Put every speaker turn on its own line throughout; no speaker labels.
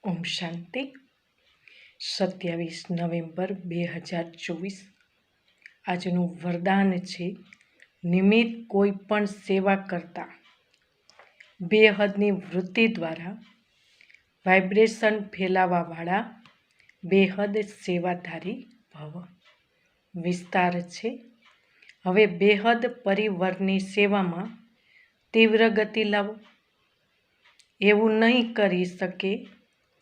ઓમ શાંતિ. 27 November 2024 આજનું વરદાન છે નિમિત્ત કોઈ પણ સેવા કરતા બેહદની વૃત્તિ દ્વારા વાઇબ્રેશન ફેલાવવાવાળા બેહદ સેવાધારી ભવ. વિસ્તાર છે. હવે બેહદ પરિવારની સેવામાં તીવ્ર ગતિ લાવો. એવું નહીં કરી શકે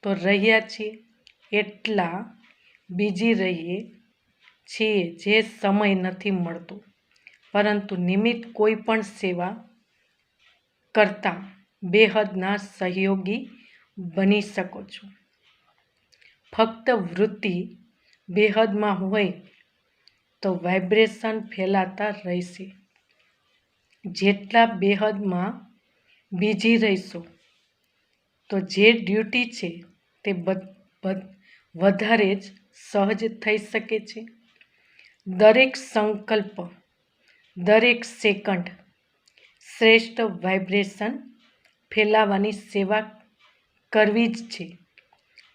તો રહ્યા છીએ એટલા બીજી રહીએ છીએ જે સમય નથી મળતો, પરંતુ નિમિત્ત કોઈ પણ સેવા કરતા બેહદના સહયોગી બની શકો છો. ફક્ત વૃત્તિ બેહદમાં હોય તો વાઇબ્રેશન ફેલાતા રહેશે. જેટલા બેહદમાં બીજી રહીશો તો જે ડ્યુટી છે તે વધારે જ સહજ થઈ શકે છે. દરેક સંકલ્પ, દરેક સેકન્ડ શ્રેષ્ઠ વાઇબ્રેશન ફેલાવવાની સેવા કરવી જ છે.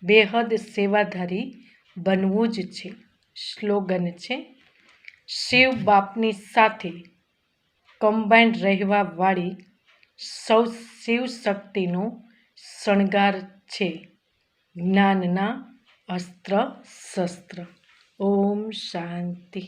બેહદ સેવાધારી બનવું જ છે. સ્લોગન છે, શિવ બાપની સાથે કમ્બાઈન્ડ રહેવા વાળી સૌ શિવ શક્તિનો શણગાર છે. જ્ઞાનના અસ્ત્ર શસ્ત્ર. ઓમ શાંતિ.